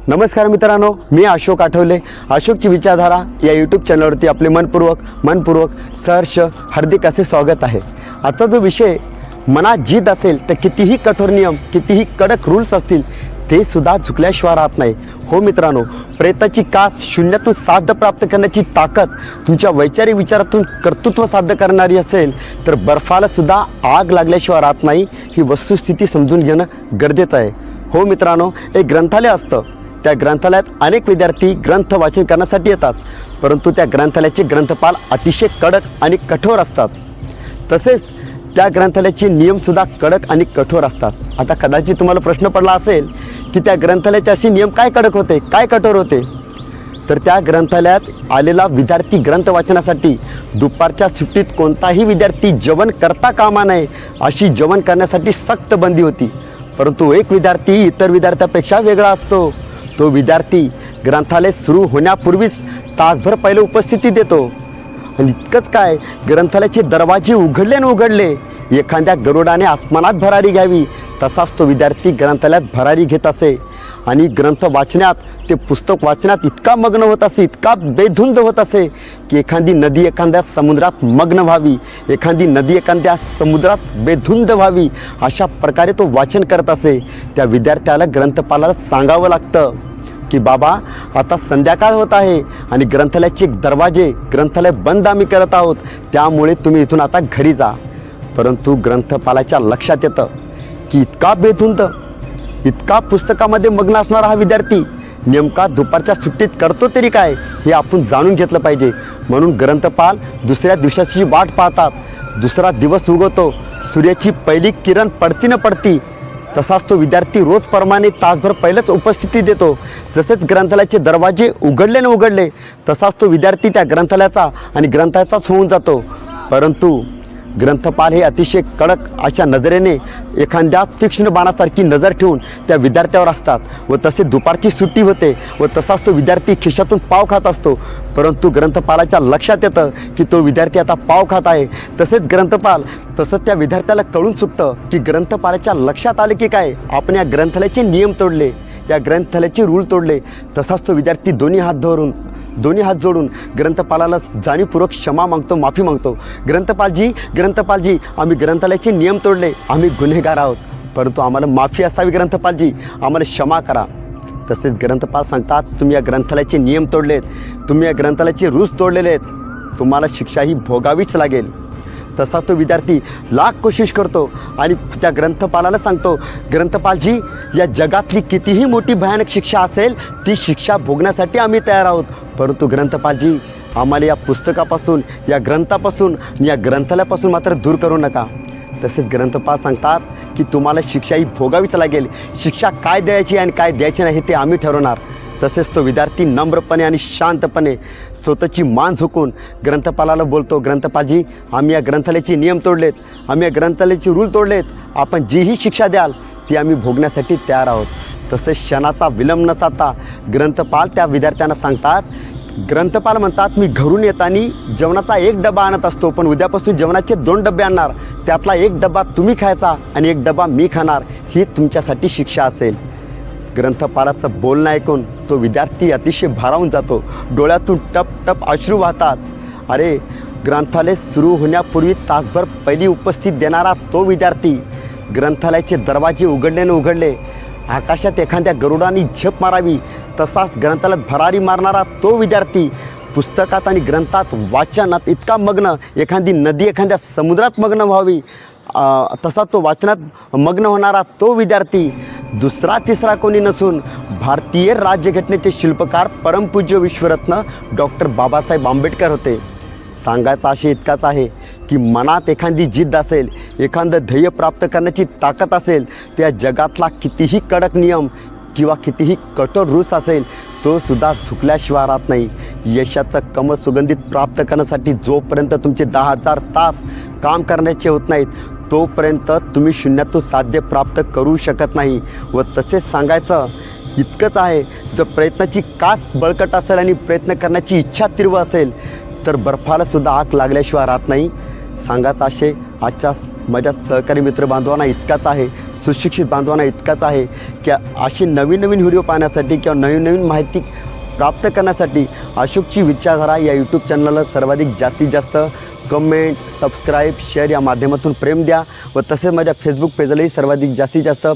नमस्कार मित्रांनो, मी अशोक आठवले. अशोकची विचारधारा या यूट्यूब चॅनलवरती आपले मनपूर्वक सहर्ष हार्दिक असे स्वागत आहे. आजचा जो विषय, मनात जिद्द असेल तर कितीही कठोर नियम, कितीही कडक रूल्स असतील ते सुद्धा झुकल्याशिवाय राहत नाही. हो मित्रांनो, प्रयत्नाची कास, शून्यातून साध्य प्राप्त करण्याची ताकद तुमच्या वैचारिक विचारातून कर्तृत्व साध्य करणारी असेल तर बर्फाला सुद्धा आग लागल्याशिवाय राहत नाही. ही वस्तुस्थिती समजून घेणं गरजेचं आहे. हो मित्रांनो, एक ग्रंथालय असतं. त्या ग्रंथालयात अनेक विद्यार्थी ग्रंथ वाचन करण्यासाठी येतात, परंतु त्या ग्रंथालयाचे ग्रंथपाल अतिशय कडक आणि कठोर असतात. तसेच त्या ग्रंथालयाचे नियमसुद्धा कडक आणि कठोर असतात. आता कदाचित तुम्हाला प्रश्न पडला असेल की त्या ग्रंथालयाचे असे नियम काय कडक होते, काय कठोर होते? तर त्या ग्रंथालयात आलेला विद्यार्थी ग्रंथ वाचनासाठी दुपारच्या सुट्टीत कोणताही विद्यार्थी जेवण करता कामा नये अशी जेवण करण्यासाठी सक्त बंदी होती. परंतु एक विद्यार्थी इतर विद्यार्थ्यापेक्षा वेगळा असतो. तो विद्यार्थी ग्रंथालय सुरू होण्यापूर्वीच तासभर पहिले उपस्थिती देतो. आणि इतकंच काय, ग्रंथालयाचे दरवाजे उघडले एखाद्या गरुडाने आसमानात भरारी घ्यावी तसाच तो विद्यार्थी ग्रंथालयात भरारी घेत असे. आणि ग्रंथ वाचण्यात, ते पुस्तक वाचण्यात इतका मग्न होत असे, इतका बेधुंद होत असे की एखादी नदी एखाद्या समुद्रात मग्न व्हावी, एखादी नदी एखाद्या समुद्रात बेधुंद व्हावी, अशा प्रकारे तो वाचन करत असे. त्या विद्यार्थ्याला ग्रंथपालाला सांगावं लागतं की बाबा, आता संध्याकाळ होत आहे आणि ग्रंथालयाचे दरवाजे, ग्रंथालय बंद आम्ही करत आहोत, त्यामुळे तुम्ही इथून आता घरी जा. परंतु ग्रंथपालाच्या लक्षात येतं की इतका बेधुंद, इतका पुस्तकामध्ये मग्न असणारा हा विद्यार्थी नेमका दुपारच्या सुट्टीत करतो तरी काय, हे आपण जाणून घेतलं पाहिजे. म्हणून ग्रंथपाल दुसऱ्या दिवसाची वाट पाहतात. दुसरा दिवस उगवतो, सूर्याची पहिली किरण पडती न पडती तसाच तो विद्यार्थी रोजप्रमाणे तासभर पहिलेच उपस्थिती देतो. जसेच ग्रंथालयाचे दरवाजे उघडले तसाच तो विद्यार्थी त्या ग्रंथालयाचा आणि ग्रंथालयाचाच होऊन जातो. परंतु ग्रंथपाल हे अतिशय कडक अशा नजरेने, एखाद्या तीक्ष्ण बाणासारखी नजर ठेवून त्या विद्यार्थ्यावर असतात. व तसे दुपारची सुट्टी होते व तसाच तो विद्यार्थी खिशातून पाव खात असतो. परंतु ग्रंथपालाच्या लक्षात येतं की तो विद्यार्थी आता पाव खात आहे. तसंच त्या विद्यार्थ्याला कळून चुकतं की ग्रंथपालाच्या लक्षात आले की काय, आपण या ग्रंथालयाचे नियम तोडले, या ग्रंथालयाचे रूल तोडले. तसाच तो विद्यार्थी दोन्ही हात जोडून ग्रंथपालाला जाणीवपूर्वक क्षमा मागतो, माफी मागतो. ग्रंथपालजी, आम्ही ग्रंथालयाचे नियम तोडले, आम्ही गुन्हेगार आहोत, परंतु आम्हाला माफी असावी ग्रंथपालजी, आम्हाला क्षमा करा. तसेच ग्रंथपाल सांगतात, तुम्ही या ग्रंथालयाचे नियम तोडलेत, तुम्ही या ग्रंथालयाचे रूल्स तोडलेले आहेत, तुम्हाला शिक्षा ही भोगावीच लागेल. तसा तो विद्यार्थी लाख कोशिश करतो आणि त्या ग्रंथपालाला सांगतो, ग्रंथपालजी, या जगातली कितीही मोठी भयानक शिक्षा असेल ती शिक्षा भोगण्यासाठी आम्ही तयार आहोत, परंतु ग्रंथपालजी, आम्हाला या पुस्तकापासून, या ग्रंथापासून, या ग्रंथालयापासून मात्र दूर करू नका. तसेच ग्रंथपाल सांगतात की तुम्हाला शिक्षा ही भोगावीच लागेल. शिक्षा काय द्यायची आणि काय द्यायची नाही ते आम्ही ठरवणार. तसेच तो विद्यार्थी नम्रपणे आणि शांतपणे स्वतःची मान झुकून ग्रंथपालाला बोलतो, ग्रंथपालजी, आम्ही या ग्रंथालयाचे नियम तोडलेत, आम्ही या ग्रंथालयाचे रूल तोडलेत, आपण जीही शिक्षा द्याल ती आम्ही भोगण्यासाठी तयार आहोत. तसेच क्षणाचा विलंब न साधता ग्रंथपाल त्या विद्यार्थ्यांना सांगतात. ग्रंथपाल म्हणतात, मी घरून येताना जेवणाचा एक डबा आणत असतो, पण उद्यापासून जेवणाचे 2 डबे आणणार, त्यातला एक डबा तुम्ही खायचा आणि एक डबा मी खाणार, ही तुमच्यासाठी शिक्षा असेल. ग्रंथपालाचं बोलणं ऐकून तो विद्यार्थी अतिशय भारावून जातो. डोळ्यातून टप अश्रू वाहतात. अरे, ग्रंथालय सुरू होण्यापूर्वी तासभर पहिली उपस्थित देणारा तो विद्यार्थी, ग्रंथालयाचे दरवाजे उघडले, आकाशात एखाद्या गरुडाने झेप मारावी तसाच ग्रंथालयात भरारी मारणारा तो विद्यार्थी, पुस्तकात आणि ग्रंथात वाचनात इतका मग्न, एखादी नदी एखाद्या समुद्रात मग्न व्हावी तसा तो वाचनात मग्न होणारा तो विद्यार्थी, दुसरा तिसरा कोणी नसून भारतीय राज्यघटनेचे शिल्पकार परमपूज्य विश्वरत्न डॉक्टर बाबासाहेब आंबेडकर होते. सांगायचं आशय इतकाच आहे की मनात एखादी जिद्द असेल, एखादं ध्येय प्राप्त करण्याची ताकद असेल, त्या जगातला कितीही कडक नियम किंवा कितीही कठोर रूल्स असेल तो सुद्धा झुकल्याशिवाय राहत नाही. यशाचं कमळ सुगंधित प्राप्त करण्यासाठी जोपर्यंत तुमचे 10,000 तास काम करण्याचे होत नाहीत तोपर्यंत तुम्ही शून्यातून साध्य प्राप्त करू शकत नाही. व तसेच सांगायचं इतकंच आहे, जर प्रयत्नाची कास बळकट असेल आणि प्रयत्न करण्याची इच्छा तीव्र असेल तर बर्फाला सुद्धा आग लागल्याशिवाय राहत नाही. सांगायचं आशय, आजच्या माझ्या सहकारी मित्र बांधवांना इतकाच आहे, सुशिक्षित बांधवांना इतकाच आहे की अशी नवीन नवीन व्हिडिओ पाहण्यासाठी किंवा नवीन नवीन माहिती प्राप्त करण्यासाठी अशोकची विचारधारा या यूट्यूब चॅनलला सर्वाधिक जास्तीत जास्त कमेंट, सबस्क्राईब, शेअर या माध्यमातून प्रेम द्या व तसेच माझ्या फेसबुक पेजलाही सर्वाधिक जास्तीत जास्त